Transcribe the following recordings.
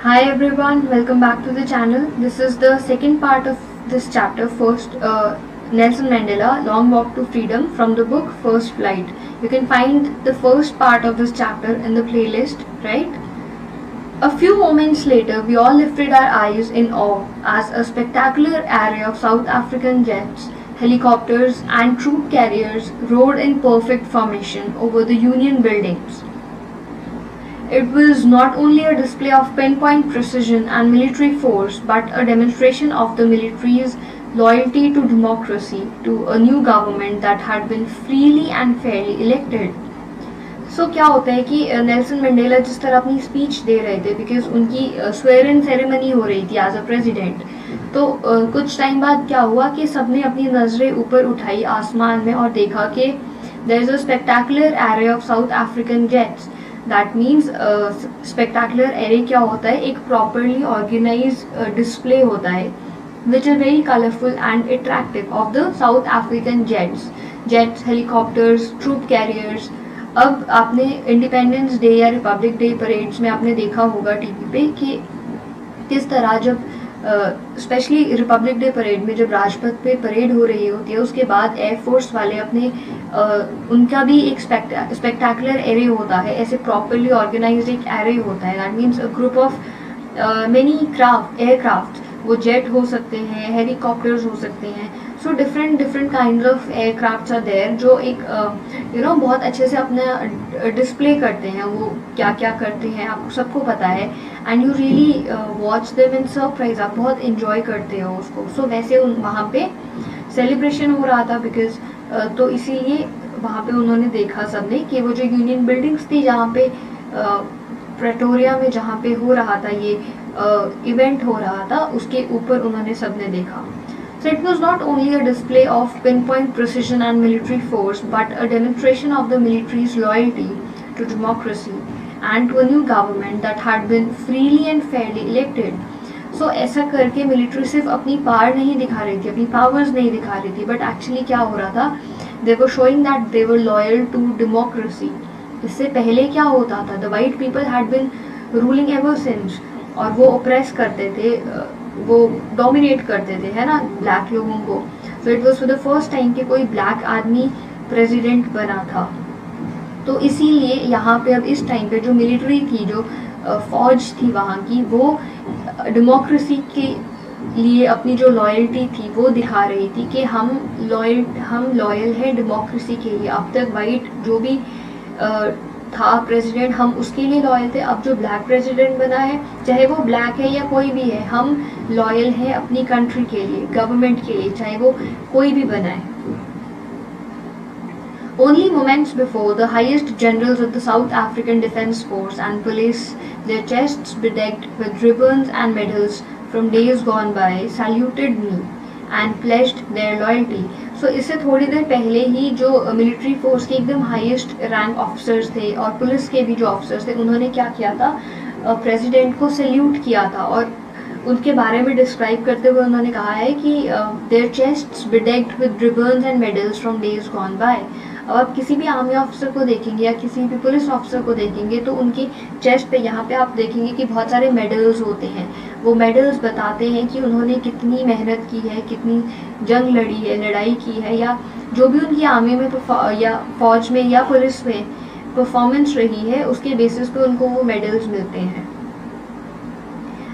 Hi everyone, welcome back to the channel. This is the second part of this chapter. First, Nelson Mandela, Long Walk to Freedom from the book First Flight. You can find the first part of this chapter in the playlist, right? A few moments later, we all lifted our eyes in awe as a spectacular array of South African jets, helicopters, and troop carriers rode in perfect formation over the Union buildings. It was not only a display of pinpoint precision and military force, but a demonstration of the military's loyalty to democracy, to a new government that had been freely and fairly elected. क्या होता है कि Nelson Mandela जिस तरह अपनी speech दे रहे थे, because उनकी स्वेयर इन सेरेमनी हो रही थी एज अ प्रेसिडेंट, तो कुछ टाइम बाद क्या हुआ कि सबने अपनी नज़रें ऊपर उठाई आसमान में और देखा कि there is a spectacular array of South African jets. That means spectacular array क्या होता है, एक प्रॉपरली ऑर्गेनाइज डिस्प्ले होता है which is very colourful and attractive of the South African jets, helicopters, troop carriers. अब आपने इंडिपेंडेंस डे या republic day parades में आपने देखा होगा टीवी पे कि किस तरह जब स्पेशली रिपब्लिक डे परेड में जब राजपथ पे परेड हो रही होती है, उसके बाद एयरफोर्स वाले अपने उनका भी एक स्पेक्टेकुलर एरे होता है, ऐसे प्रॉपरली ऑर्गेनाइज्ड एक एरे होता है. That means a group of many aircraft, वो जेट हो सकते हैं, हेलीकॉप्टर्स हो सकते हैं. So different kind of aircrafts are there जो एक बहुत अच्छे से अपना डिस्प्ले करते हैं. वो क्या क्या करते हैं आपको सबको पता है, and you really watch them in surprise. आप बहुत इंजॉय करते हो उसको. सो वैसे वहाँ पे सेलिब्रेशन हो रहा था बिकॉज तो इसीलिए वहाँ पे उन्होंने देखा सबने कि वो जो यूनियन बिल्डिंग्स थी जहाँ पे प्रेटोरिया में जहाँ पे हो रहा था ये इवेंट हो रहा था, उसके ऊपर उन्होंने सबने देखा. So it was not only a display of pinpoint precision and military force, but a demonstration of the military's loyalty to democracy and to a new government that had been freely and fairly elected. So ऐसा करके military सिर्फ अपनी power नहीं दिखा रही थी, अपनी powers नहीं दिखा रही थी, बट एक्चुअली क्या हो रहा था, they were showing that they were loyal to democracy. इससे पहले क्या होता था, the white people had been ruling ever since, और वो oppress करते थे, वो डोमिनेट करते थे, है ना, ब्लैक लोगों को. So it was for the first time कि कोई ब्लैक आदमी प्रेसिडेंट बना था. तो इसीलिए यहाँ पे अब इस टाइम पे जो मिलिट्री थी, जो फौज थी वहाँ की, वो डेमोक्रेसी के लिए अपनी जो लॉयल्टी थी वो दिखा रही थी कि हम लॉयल हैं डेमोक्रेसी के लिए. अब तक वाइट जो भी था प्रेसिडेंट, हम उसके लिए लॉयल थे. अब जो ब्लैक प्रेसिडेंट बना है, चाहे वो ब्लैक है या कोई भी है, हम लॉयल हैं अपनी कंट्री के लिए, गवर्नमेंट के लिए, चाहे वो कोई भी बना है. Only moments before, the highest generals of the South African Defence Force and police, their chests bedecked with ribbons and medals from days gone by, saluted me and pledged their loyalty. So इससे थोड़ी देर पहले ही जो military force के एकदम highest rank officers थे और police के भी जो ऑफिसर्स थे, उन्होंने क्या किया था, प्रेसिडेंट को सैल्यूट किया था. और उनके बारे में डिस्क्राइब करते हुए उन्होंने कहा है कि there चेस्ट्स bedecked with ribbons and medals from days gone by. अब आप किसी भी आर्मी ऑफिसर को देखेंगे या किसी भी पुलिस ऑफिसर को देखेंगे तो उनकी चेस्ट पे यहाँ पे आप देखेंगे कि बहुत सारे मेडल्स होते हैं. वो मेडल्स बताते हैं कि उन्होंने कितनी मेहनत की है, कितनी जंग लड़ी है, लड़ाई की है, या जो भी उनकी आर्मी में या फौज में या पुलिस में परफॉर्मेंस रही है, उसके बेसिस पे उनको वो मेडल्स मिलते हैं.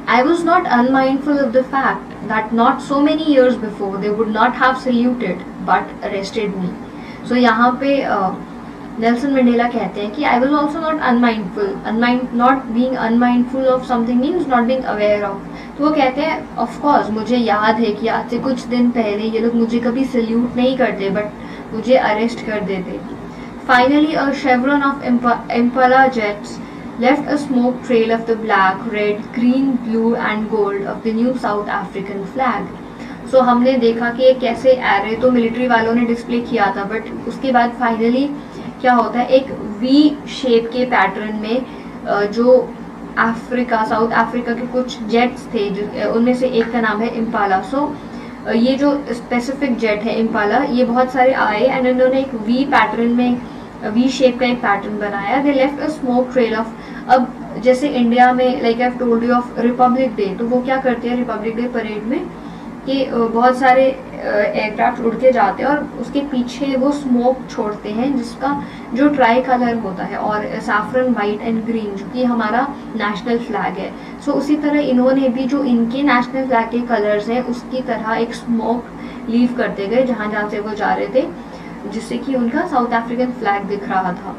I was not unmindful of the fact that not so many years before they would not have saluted but arrested me. So यहाँ पे नेल्सन मंडेला कहते हैं कि I was also not unmindful. Not being unmindful of something means not being aware of. तो वो कहते हैं of course मुझे याद है कि आज से कुछ दिन पहले ये लोग मुझे कभी सल्यूट नहीं करते, बट मुझे अरेस्ट कर देते. Finally a chevron of Impala jets left a smoke trail of the black, red, green, blue and gold of the new South African flag. So हमने देखा कि कैसे एरे तो मिलिट्री वालों ने डिस्प्ले किया था, बट उसके बाद फाइनली क्या होता है, एक वी शेप के पैटर्न में जो साउथ अफ्रीका के कुछ जेट्स थे, उनमें से एक का नाम है इम्पाला. सो ये जो स्पेसिफिक जेट है इम्पाला, ये बहुत सारे आए एंड इन्होंने एक वी पैटर्न में वी शेप का एक पैटर्न बनाया. They left a smoke trail of अब जैसे इंडिया में like I told you of Republic day, तो वो क्या करते हैं रिपब्लिक डे परेड में कि बहुत सारे एयरक्राफ्ट उड़ के जाते हैं और उसके पीछे वो स्मोक छोड़ते हैं जिसका जो ट्राई कलर होता है, और सैफरन वाइट एंड ग्रीन जो कि हमारा नेशनल फ्लैग है। सो उसी तरह इन्होंने भी जो इनके नेशनल फ्लैग के कलर्स हैं उसकी तरह एक स्मोक लीव करते गए जहाँ जहाँ से वो जा रहे थे, जिससे कि उनका साउथ अफ्रीकन फ्लैग दिख रहा था।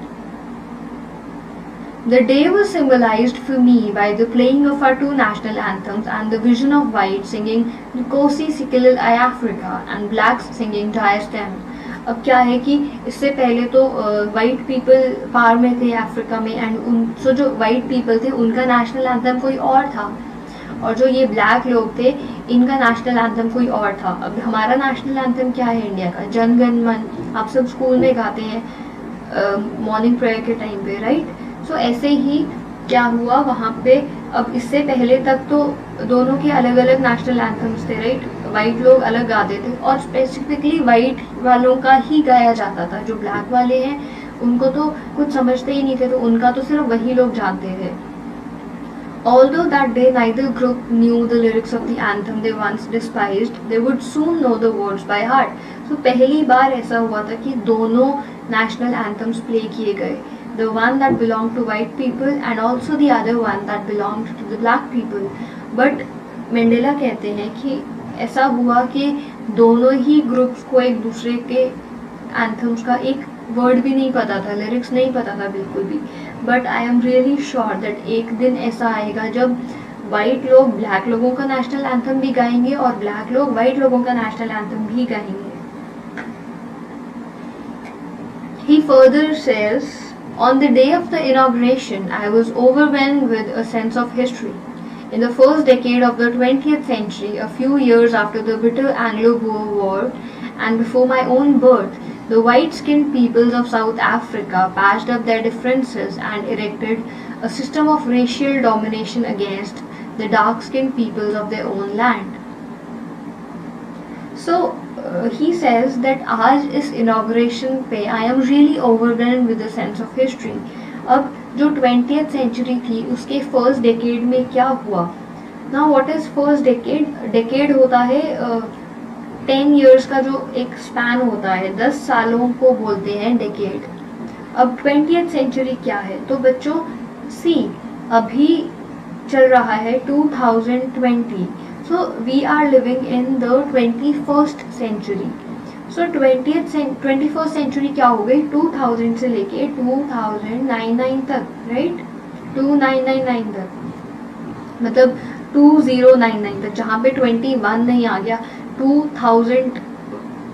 The day was symbolized for me by the playing of our two national anthems and the vision of whites singing Nkosi Sikelel I Africa and blacks singing Jai Stem। अब क्या है कि इससे पहले तो वाइट पीपल पार में थे Africa में, एंड उन जो वाइट पीपल थे उनका नेशनल एंथम कोई और था, और जो ये ब्लैक लोग थे इनका नेशनल एंथम कोई और था। अब हमारा नेशनल एंथम क्या है इंडिया का? जन गण मन, आप सब स्कूल में गाते हैं मॉर्निंग प्रेयर के टाइम पे, राइट? सो ऐसे ही क्या हुआ वहाँ पे, अब इससे पहले तक तो दोनों के अलग अलग नेशनल एंथम्स थे, राइट? वाइट लोग अलग गाते थे और स्पेसिफिकली वाइट वालों का ही गाया जाता था। जो ब्लैक वाले हैं उनको तो कुछ समझते ही नहीं थे, तो उनका तो सिर्फ वही लोग जानते थे। Although that day neither group knew the lyrics of the anthem they once despised, they would soon know the words by heart। So पहली बार ऐसा हुआ था कि दोनों नेशनल एंथम्स प्ले किए गए, the one that belonged to white people and also the other one that belonged to the black people। But Mandela कहते हैं कि ऐसा हुआ कि दोनों ही ग्रुप्स को एक दूसरे के एंथम्स का एक वर्ड भी नहीं पता था, लिरिक्स नहीं पता था बिल्कुल भी। But I am really sure that एक दिन ऐसा आएगा जब वाइट लोग ब्लैक लोगों का नेशनल एंथम भी गाएंगे और ब्लैक लोग वाइट लोगों का नेशनल एंथम भी गाएंगे। He further says, on the day of the inauguration, I was overwhelmed with a sense of history. In the first decade of the 20th century, a few years after the bitter Anglo-Boer War and before my own birth, the white-skinned peoples of South Africa patched up their differences and erected a system of racial domination against the dark-skinned peoples of their own land. So he says that आज इस inauguration पे I am really overwhelmed with a sense of history। अब जो 20th century थी उसके first decade में क्या हुआ? Now what is first decade? Decade होता है 10 years का जो एक स्पैन होता है, 10 सालों को बोलते हैं डेकेड। अब 20th सेंचुरी क्या है? तो बच्चों सी अभी चल रहा है 2020, so we are living in the 21st century. So 21st century क्या हो गई? 2000 से लेके 2099 तक, राइट? 2999 तक, मतलब 2099 तक, जहाँ पे 21 नहीं आ गया। 2000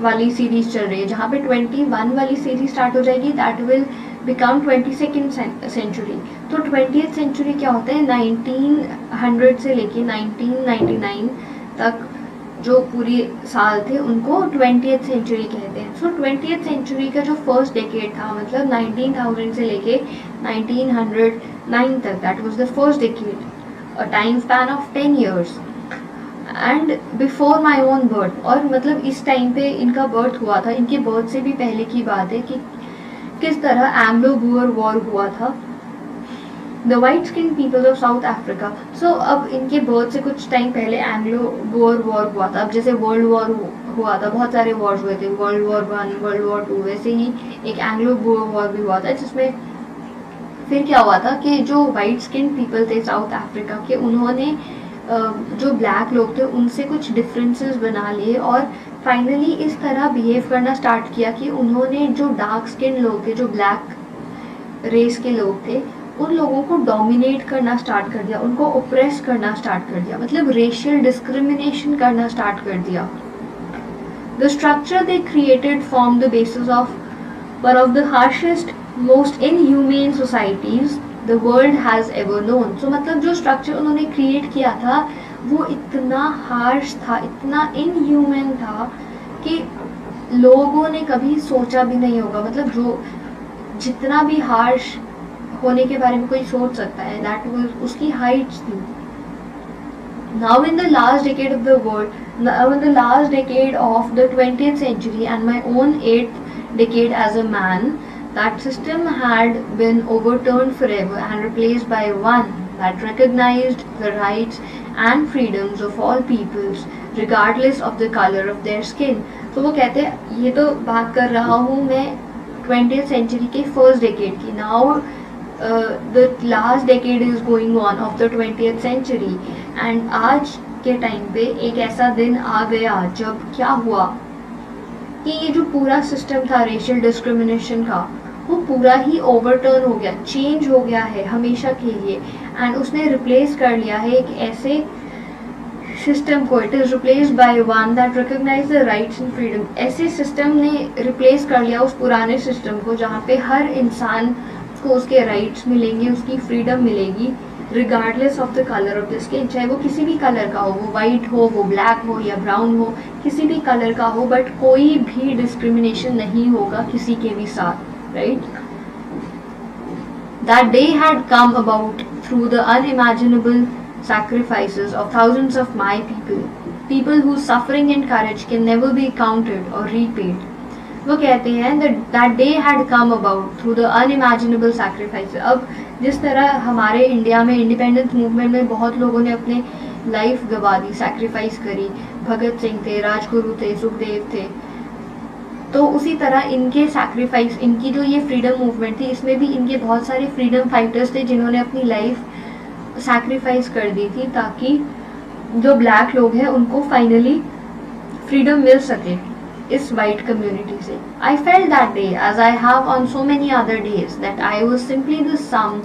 वाली सीरीज चल रही है, जहाँ पे 21 वाली सीरीज स्टार्ट हो जाएगी, that will become 22nd century. तो 20th सेंचुरी क्या होता है? 1900 से लेके 1999 तक जो पूरे साल थे उनको 20th सेंचुरी कहते हैं। सो 20th सेंचुरी का जो फर्स्ट डेकेड था, मतलब 19,000 से लेके 1909 तक, that was the first decade, a time span of 10 years and before my own birth. और मतलब इस टाइम पे इनका बर्थ हुआ था, इनके बर्थ से भी पहले की बात है कि किस तरह एंग्लो बुअर वॉर हुआ था, the white skin people of South Africa. So अब इनके बर्थ से कुछ टाइम पहले एंग्लो बुअर वॉर हुआ था। अब जैसे वर्ल्ड वॉर हुआ था, बहुत सारे वॉर्स हुए थे, वर्ल्ड वॉर 1, वर्ल्ड वॉर 2, वैसे ही एक एंग्लो बुअर वॉर भी हुआ था, जिसमें फिर क्या हुआ था कि जो वाइट स्किन पीपल थे साउथ अफ्रीका के, उन्होंने जो ब्लैक लोग थे उनसे कुछ डिफरेंसेस बना लिए और फाइनली इस तरह बिहेव करना स्टार्ट किया कि उन्होंने जो डार्क स्किन लोग थे, जो ब्लैक रेस के लोग थे, उन लोगों को डोमिनेट करना स्टार्ट कर दिया, उनको ओप्रेस करना स्टार्ट कर दिया, मतलब रेशियल डिस्क्रिमिनेशन करना स्टार्ट कर दिया। The structure they created form the basis of one of the harshest most inhuman societies the world has ever known. So मतलब जो स्ट्रक्चर उन्होंने क्रिएट किया था वो इतना हार्श था, इतना इनह्यूमन था कि लोगों ने कभी सोचा भी नहीं होगा। मतलब जो जितना भी हार्श होने के बारे में कोई सोच सकता है, दैट वाज उसकी हाइट्स थी। Now in the last decade of the world, now in the last decade of the 20th century and my own 8th decade as a man, That system had been overturned forever and replaced by one that recognized the rights and freedoms of all peoples regardless of the color of their skin. तो वो कहते हैं, ये तो बात कर रहा हूँ मैं 20th century के फर्स्ट डेकेड की. Now the last decade is going on of the 20th century and आज के टाइम पे एक ऐसा दिन आ गया जब क्या हुआ कि ये जो पूरा सिस्टम था रेशियल डिस्क्रिमिनेशन का, वो पूरा ही ओवरटर्न हो गया, चेंज हो गया है हमेशा के लिए. एंड उसने रिप्लेस कर लिया है एक ऐसे सिस्टम को. It is replaced by one that recognize the rights and freedom. ऐसे सिस्टम ने रिप्लेस कर लिया उस पुराने सिस्टम को जहाँ पे हर इंसान को उसके राइट्स मिलेंगे, उसकी फ्रीडम मिलेगी regardless of the colour of the skin. चाहे वो किसी भी कलर का हो, वो वाइट हो, वो ब्लैक हो या ब्राउन हो, किसी भी कलर का हो, बट कोई भी डिस्क्रिमिनेशन नहीं होगा किसी के भी साथ. Right? That day had come about through the unimaginable sacrifices of thousands of my people whose suffering and courage can never be counted or repaid. वो कहते हैं that day had come about through the unimaginable sacrifices. अब जिस तरह हमारे India में independence movement में बहुत लोगों ने अपने लाइफ गवा दी, सैक्रिफाइस करी, भगत सिंह थे, राजगुरु थे, सुखदेव थे, तो उसी तरह इनके सैक्रिफाइस, इनकी जो ये फ्रीडम मूवमेंट थी, इसमें भी इनके बहुत सारे फ्रीडम फाइटर्स थे जिन्होंने अपनी लाइफ सैक्रिफाइस कर दी थी ताकि जो ब्लैक लोग हैं उनको फाइनली फ्रीडम मिल सके इस वाइट कम्युनिटी से. I felt that day as I have on so many other days that I was simply the sum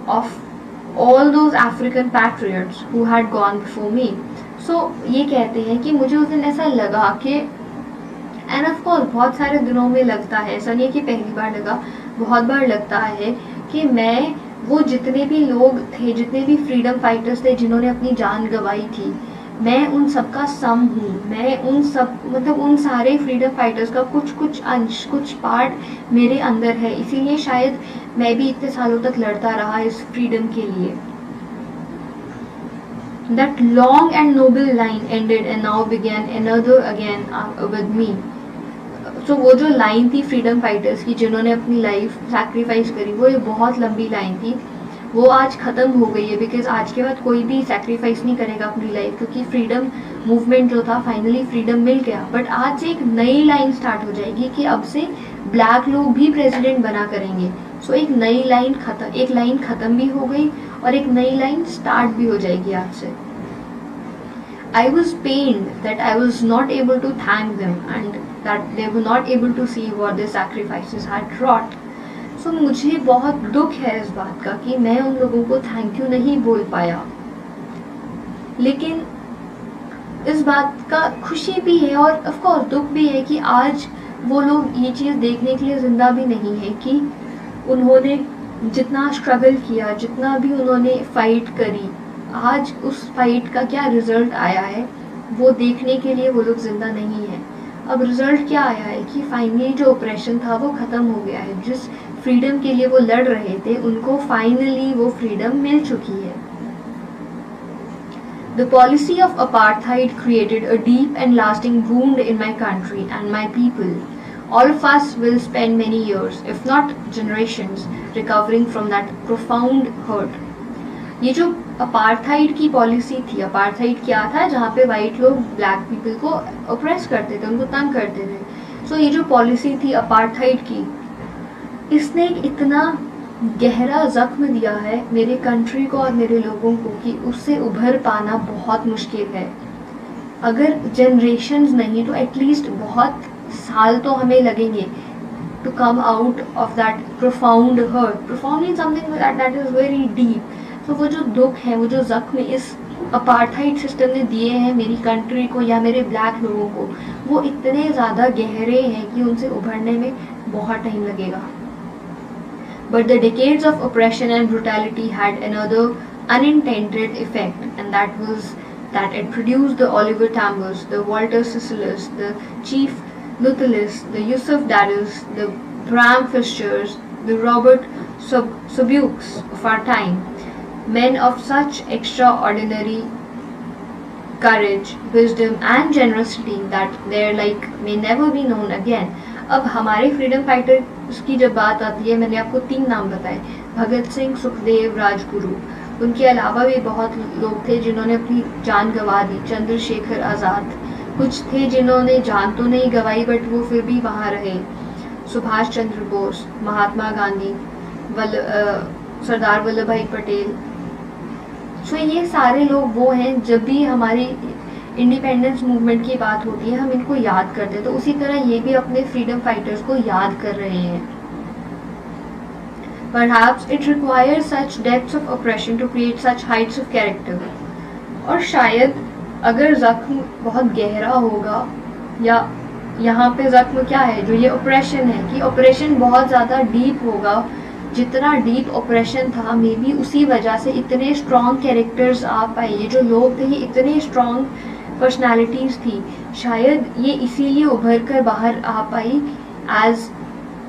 of all those African patriots who had gone before me. So ये कहते हैं कि मुझे उस दिन ऐसा लगा कि, एंड ऑफ कोर्स बहुत सारे दिनों में लगता है, ऐसा नहीं है कि पहली बार लगा, बहुत बार लगता है कि मैं वो जितने भी लोग थे, जितने भी फ्रीडम फाइटर्स थे जिन्होंने अपनी जान गंवाई थी, मैं उन सब का सम हूँ. मैं उन सब, मतलब उन सारे फ्रीडम फाइटर्स का कुछ अंश, कुछ पार्ट मेरे अंदर है. इसीलिए शायद मैं भी इतने सालों तक लड़ता रहा इस फ्रीडम के लिए. That long and noble line ended and now began another again with me. So वो जो लाइन थी फ्रीडम फाइटर्स की जिन्होंने अपनी लाइफ सैक्रिफाइस करी, वो ये बहुत लंबी लाइन थी, वो आज ख़त्म हो गई है. बिकॉज आज के बाद कोई भी सैक्रिफाइस नहीं करेगा अपनी लाइफ, क्योंकि फ्रीडम मूवमेंट जो था फाइनली फ्रीडम मिल गया. बट आज से एक नई लाइन स्टार्ट हो जाएगी कि अब से ब्लैक लोग भी प्रेसिडेंट बना करेंगे. सो एक नई लाइन खत्म, एक लाइन ख़त्म भी हो गई और एक नई लाइन स्टार्ट भी हो जाएगी आज से. I was pained that I was not able to thank them and that they were not able to see what their sacrifices had wrought. So मुझे बहुत दुख है इस बात का कि मैं उन लोगों को थैंक यू नहीं बोल पाया. लेकिन इस बात का खुशी भी है और ऑफ कोर्स दुख भी है कि आज वो लोग ये चीज़ देखने के लिए ज़िंदा भी नहीं है कि उन्होंने जितना स्ट्रगल किया, जितना भी उन्होंने फाइट करी, आज उस फाइट का क्या रिजल्ट आया है वो देखने के लिए वो लोग जिंदा नहीं है. अब रिजल्ट क्या आया है कि फाइनली जो ऑपरेशन था वो ख़त्म हो गया है. जिस फ्रीडम के लिए वो लड़ रहे थे उनको फाइनली वो फ्रीडम मिल चुकी है. The policy of apartheid created a deep and lasting wound in my country and my people. All of us will spend many years, if not generations, recovering from that profound hurt. ये जो apartheid की policy थी, apartheid क्या था, जहाँ पे white लोग black people को ऑप्रेस करते थे, उनको तंग करते थे. सो ये जो पॉलिसी थी अपार्थाइड की, इसने इतना गहरा जख्म दिया है मेरे कंट्री को और मेरे लोगों को कि उससे उभर पाना बहुत मुश्किल है. अगर जनरेशन्स नहीं तो एटलीस्ट बहुत साल तो हमें लगेंगे to come out of that profound hurt. Profound mean something that is very deep. तो वो जो दुख है, वो जो जख्म इस अपार्थाइड सिस्टम ने दिए हैं मेरी कंट्री को या मेरे ब्लैक लोगों को, वो इतने ज़्यादा गहरे हैं कि उनसे उभरने में बहुत टाइम लगेगा. But the decades of oppression and brutality had another unintended effect, and that was that it produced the Oliver Tambos, the Walter Sisselers, the Chief Luthulus, the Yusuf Dadus, the Bram Fishers, the Robert Sobukes of our time. Men of such extraordinary courage, wisdom and generosity that their like may never be known again. अब हमारे freedom fighter उसकी जब बात आती है, मैंने आपको 3 नाम बताए, भगत सिंह, सुखदेव, राजगुरु। उनके अलावा भी बहुत लोग थे जिन्होंने अपनी जान गंवा दी, चंद्रशेखर आज़ाद। कुछ थे जिन्होंने जान तो नहीं गंवाई बट वो फिर भी वहाँ रहे, सुभाष चंद्र बोस, महात्मा गांधी, सरदार वल्लभ भाई पटेल। सो ये सारे लोग वो हैं, जब भी हमारी इंडिपेंडेंस मूवमेंट की बात होती है हम इनको याद करते हैं, तो उसी तरह ये भी अपने फ्रीडम फाइटर्स को याद कर रहे हैं। Perhaps it requires such depths of oppression to create such heights of character. और शायद अगर जख्म बहुत गहरा होगा, या यहाँ पे जख्म क्या है, जो ये ऑपरेशन है, कि ऑपरेशन बहुत ज़्यादा डीप होगा, जितना डीप ऑपरेशन था मे बी उसी वजह से इतने स्ट्रॉन्ग कैरेक्टर्स आ पाए। ये जो लोग थे ये इतने स्ट्रॉन्ग पर्सनालिटीज़ थी, शायद ये इसीलिए उभर कर बाहर आ पाई एज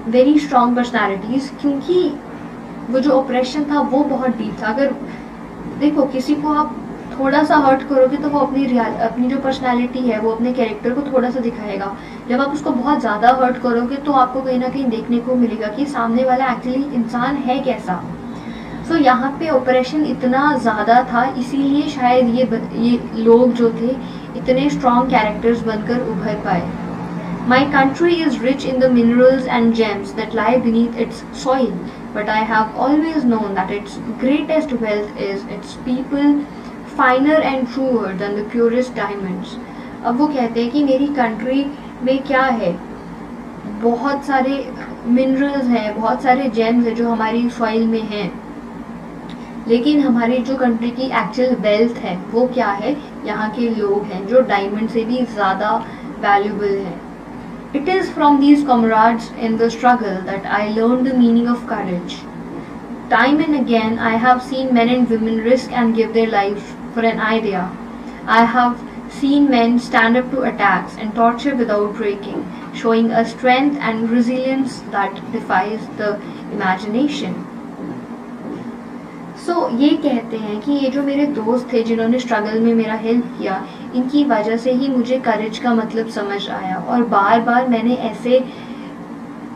वेरी स्ट्रॉन्ग पर्सनालिटीज़, क्योंकि वो जो ऑपरेशन था वो बहुत डीप था। अगर देखो किसी को आप थोड़ा सा हर्ट करोगे तो वो अपनी जो पर्सनालिटी है वो अपने कैरेक्टर को थोड़ा सा दिखाएगा। जब आप उसको बहुत ज़्यादा हर्ट करोगे तो आपको कहीं ना कहीं देखने को मिलेगा कि सामने वाला एक्चुअली इंसान है कैसा। सो यहाँ पे ऑपरेशन इतना ज़्यादा था, इसीलिए शायद ये लोग जो थे इतने स्ट्रॉन्ग कैरेक्टर्स बनकर उभर पाए। My country is rich in the minerals and gems that lie beneath its soil, but I have always known that its greatest wealth is its people, finer and truer than the purest diamonds. अब वो कहते हैं कि मेरी country में क्या है, बहुत सारे मिनरल्स हैं, बहुत सारे जेम्स हैं जो हमारी सॉइल में हैं, लेकिन हमारी जो कंट्री की एक्चुअल वेल्थ है वो क्या है, यहाँ के लोग हैं जो डायमंड से भी ज़्यादा वैल्यूबल हैं। It is from these comrades in the struggle that I learned the meaning of courage. Time and again I have seen men and women risk and give their lives for an idea. I have seen men stand up to attacks and torture without breaking, showing a strength and resilience that defies the imagination. ये कहते हैं कि ये जो मेरे दोस्त थे जिन्होंने स्ट्रगल में मेरा हेल्प किया, इनकी वजह से ही मुझे करेज का मतलब समझ आया, और बार बार मैंने ऐसे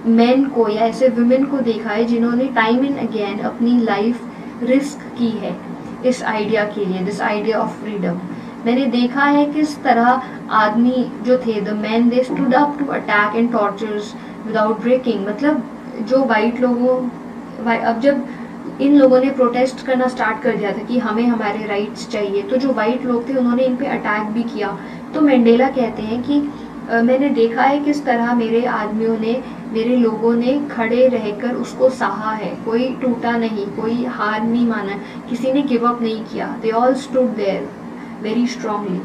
मेन को या ऐसे वुमेन को देखा है जिन्होंने टाइम एंड अगेन अपनी लाइफ रिस्क की है इस आइडिया के लिए, दिस आइडिया ऑफ फ्रीडम। मैंने देखा है किस तरह आदमी जो थे, the man they stood up to attack and tortures without breaking. मतलब जो वाइट लोगों, अब जब इन लोगों ने प्रोटेस्ट करना स्टार्ट कर दिया था कि हमें हमारे राइट्स चाहिए, तो जो वाइट लोग थे उन्होंने इन पे अटैक भी किया। तो मंडेला कहते हैं कि मैंने देखा है किस तरह मेरे आदमियों ने, मेरे लोगों ने खड़े रहकर उसको सहा है, कोई टूटा नहीं, कोई हार नहीं माना, किसी ने गिव अप नहीं किया। They all stood there very strongly.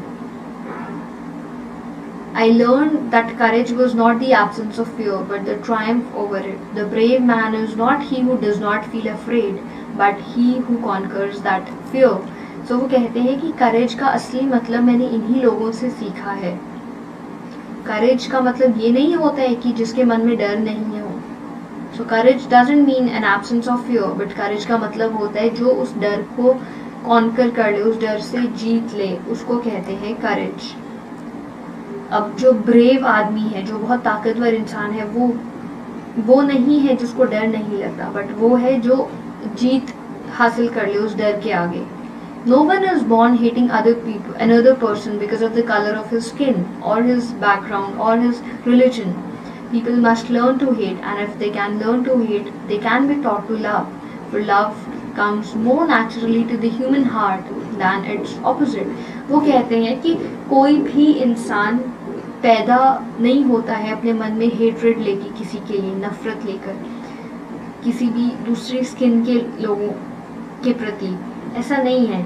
I learned that courage was not the absence of fear, but the triumph over it. The brave man is not he who does not feel afraid, but he who conquers that fear. So वो कहते हैं कि courage का असली मतलब मैंने इन्हीं लोगों से सीखा है। courage का मतलब ये नहीं होता है कि जिसके मन में डर नहीं हो। So courage doesn't mean an absence of fear, but courage का मतलब होता है जो उस डर को conquer कर ले, उस डर से जीत ले, उसको कहते हैं courage। अब जो ब्रेव आदमी है, जो बहुत ताकतवर इंसान है, वो नहीं है जिसको डर नहीं लगता, बट वो है जो जीत हासिल कर ले उस डर के आगे। No one is born hating another person because of the color of his skin or his background or his religion. People must learn to hate, and if they can learn to hate, they can be taught to love. For love comes more naturally to the human heart than its opposite. वो कहते हैं कि कोई भी इंसान पैदा नहीं होता है अपने मन में हेट्रेड लेके, किसी के लिए नफरत लेकर, किसी भी दूसरी स्किन के लोगों के प्रति, ऐसा नहीं है।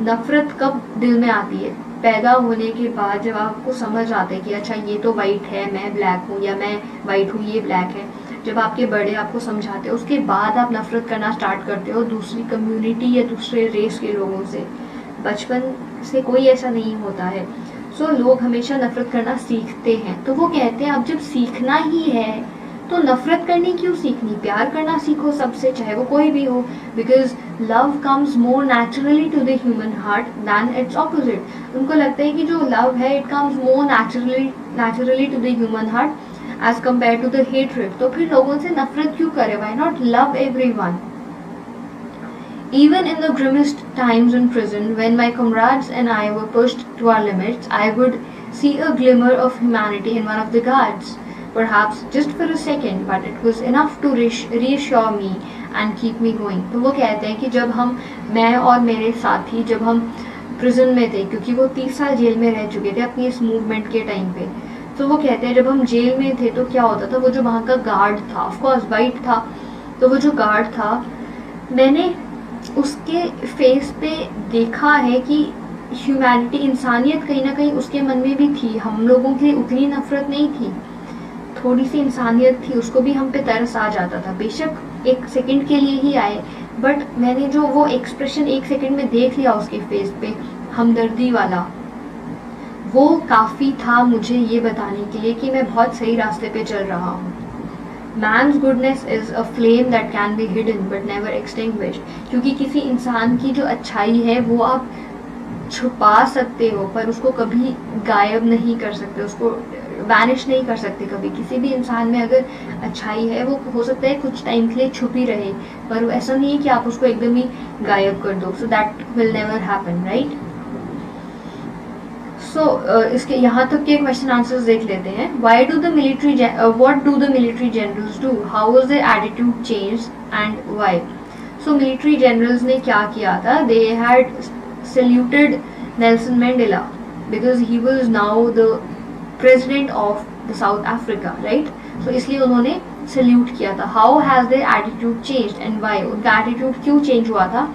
नफरत कब दिल में आती है? पैदा होने के बाद, जब आपको समझ आता है कि अच्छा ये तो वाइट है, मैं ब्लैक हूँ, या मैं वाइट हूँ, ये ब्लैक है। जब आपके बड़े आपको समझाते हैं, उसके बाद आप नफरत करना स्टार्ट करते हो दूसरी कम्युनिटी या दूसरे रेस के लोगों से। बचपन से कोई ऐसा नहीं होता है। लोग हमेशा नफरत करना सीखते हैं। तो वो कहते हैं अब जब सीखना ही है तो नफरत करनी क्यों सीखनी, प्यार करना सीखो सबसे, चाहे वो कोई भी हो, because love comes more naturally to the human heart than its opposite. उनको लगता है कि जो लव है it comes more naturally to the human heart as compare to the hatred, तो फिर लोगों से नफरत क्यों करे? Why not love everyone? Even in the grimmest times in prison, when my comrades and I were pushed to our limits, I would see a glimmer of humanity in one of the guards, perhaps just for a second, but it was enough to reassure me and keep me going. तो वो कहते हैं कि जब हम, मैं और मेरे साथी, जब हम प्रिजन में थे, क्योंकि वो 30 साल जेल में रह चुके थे अपनी इस मूवमेंट के टाइम पे, तो वो कहते हैं जब हम जेल में थे तो क्या होता था, वो जो वहाँ का गार्ड था, ऑफ कोर्स वाइट था, तो वो जो गार्ड था, मैंने उसके फेस पे देखा है कि ह्यूमैनिटी, इंसानियत कहीं ना कहीं उसके मन में भी थी। हम लोगों की उतनी नफरत नहीं थी, थोड़ी सी इंसानियत थी, उसको भी हम पे तरस आ जाता था। बेशक एक सेकंड के लिए ही आए, बट मैंने जो वो एक्सप्रेशन एक सेकंड में देख लिया उसके फेस पे, हमदर्दी वाला, वो काफ़ी था मुझे ये बताने के लिए कि मैं बहुत सही रास्ते पे चल रहा हूँ। Man's goodness is a flame that can be hidden but never extinguished. क्योंकि किसी इंसान की जो अच्छाई है वो आप छुपा सकते हो पर उसको कभी गायब नहीं कर सकते, उसको वैनिश नहीं कर सकते कभी। किसी भी इंसान में अगर अच्छाई है वो हो सकता है कुछ टाइम के लिए छुपी रहे, पर ऐसा नहीं है कि आप उसको एकदम ही गायब कर दो। So that will never happen, right? So इसके यहाँ तक के क्वेश्चन आंसर्स देख लेते हैं। What do the military generals do? How was their attitude change and why? So military generals ने क्या किया था? They had saluted Nelson Mandela because he was now the president of the South Africa, right? So इसलिए उन्होंने salute किया था। How has their attitude changed and why? उनका attitude क्यों चेंज हुआ था?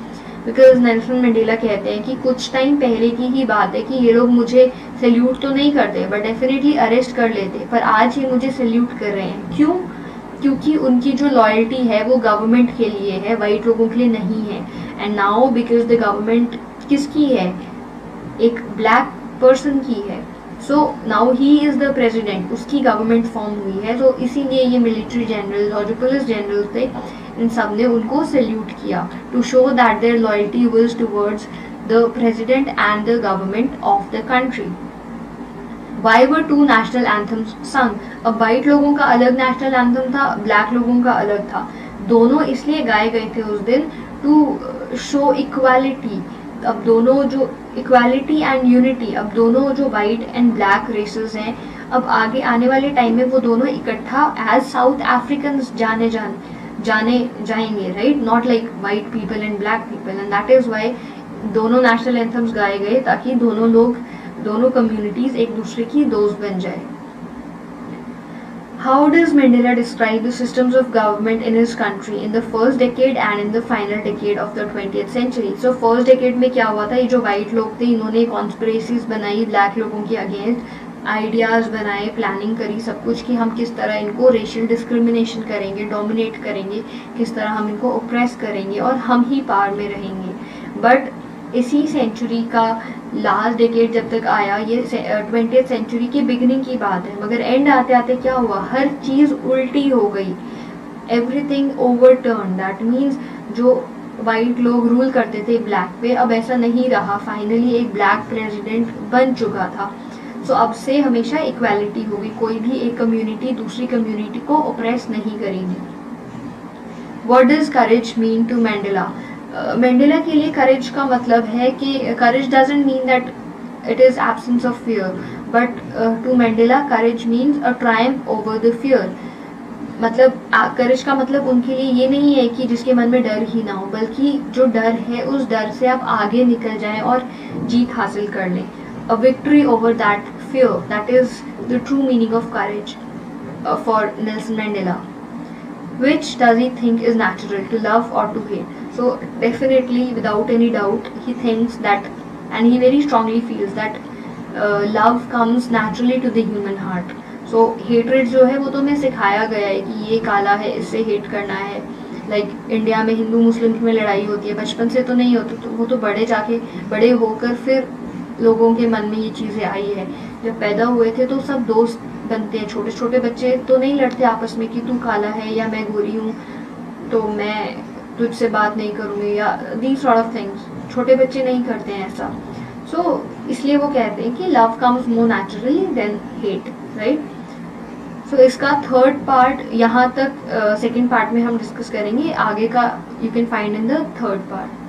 बिकॉज नेल्सन मंडेला कहते हैं कि कुछ टाइम पहले की ही बात है कि ये लोग मुझे सल्यूट तो नहीं करते बट डेफिनेटली अरेस्ट कर लेते, पर आज ये मुझे सल्यूट कर रहे हैं। क्यों? क्योंकि उनकी जो लॉयल्टी है वो गवर्नमेंट के लिए है, वाइट लोगों के लिए नहीं है। And now because the government किसकी है? एक ब्लैक पर्सन की है। So now he is the president, उसकी गवर्नमेंट फॉर्म हुई है। तो इसीलिए ये मिलिट्री जनरल और जो पुलिस जनरल थे, इन सब ने उनको सल्यूट किया to show that their loyalty was towards the president and the government of the country. Why were two national anthems sung? अब वाइट लोगों का अलग नेशनल एंथम था, ब्लैक लोगों का अलग था। दोनों इसलिए गाए गए थे उस दिन टू शो इक्वालिटी। अब दोनों जो इक्वालिटी एंड यूनिटी, अब दोनों जो वाइट एंड ब्लैक रेसेस हैं, अब आगे आने वाले टाइम में वो दोनों इकट्ठा एज साउथ अफ्रीकन जाने जाएंगे, right? Not like white people and black people. And that is why दोनों नेशनल एंथम्स गाए गए, ताकि दोनों कम्युनिटीज एक दूसरे की दोस्त बन जाए। How does Mandela describe the systems of government in his country in the first decade and in the final decade of the 20th century? So first decade में क्या हुआ था? ये जो white लोग थे, इन्होंने कॉन्स्पिरेसीज बनाई black लोगों की अगेंस्ट, आइडियाज़ बनाए, प्लानिंग करी सब कुछ कि हम किस तरह इनको रेशियल डिस्क्रिमिनेशन करेंगे, डोमिनेट करेंगे, किस तरह हम इनको ओप्रेस करेंगे और हम ही पावर में रहेंगे। बट इसी सेंचुरी का लास्ट डेकेड जब तक आया, ये 20th सेंचुरी की बिगिनिंग की बात है, मगर एंड आते आते क्या हुआ? हर चीज़ उल्टी हो गई, एवरीथिंग ओवरटर्न। दैट मीन्स जो वाइट लोग रूल करते थे ब्लैक पे, अब ऐसा नहीं रहा। फाइनली एक ब्लैक प्रेसिडेंट बन चुका था। सो अब से हमेशा इक्वालिटी होगी, कोई भी एक कम्युनिटी दूसरी कम्युनिटी को ओप्रेस नहीं करेगी। What does courage mean to Mandela? Mandela के लिए करेज का मतलब है कि courage doesn't mean that it is absence of fear, but to Mandela courage means a triumph over the fear. मतलब करेज का मतलब उनके लिए ये नहीं है कि जिसके मन में डर ही ना हो, बल्कि जो डर है उस डर से आप आगे निकल जाएं और जीत हासिल कर लें। अ victory over that fear, that is the true meaning of courage for Nelson mandala. Which does he think is natural, to love or to hate? So definitely, without any doubt, he thinks that, and he very strongly feels that love comes naturally to the human heart. So hatred जो है वो तो हमें सिखाया गया है कि ये काला है, इससे हेट करना है। लाइक इंडिया में हिंदू मुस्लिम में लड़ाई होती है, बचपन से तो नहीं होती, तो वो तो बड़े होकर फिर लोगों के मन में ये चीज़ें आई है। जब पैदा हुए थे तो सब दोस्त बनते हैं, छोटे छोटे बच्चे तो नहीं लड़ते आपस में कि तू काला है या मैं गोरी हूँ तो मैं तुझसे बात नहीं करूँगी, या दीज सॉर्ट ऑफ थिंग्स। छोटे बच्चे नहीं करते हैं ऐसा। सो इसलिए वो कहते हैं कि love comes more naturally than hate, right? So इसका थर्ड पार्ट यहाँ तक सेकेंड पार्ट में हम डिस्कस करेंगे, आगे का you can find in the third part.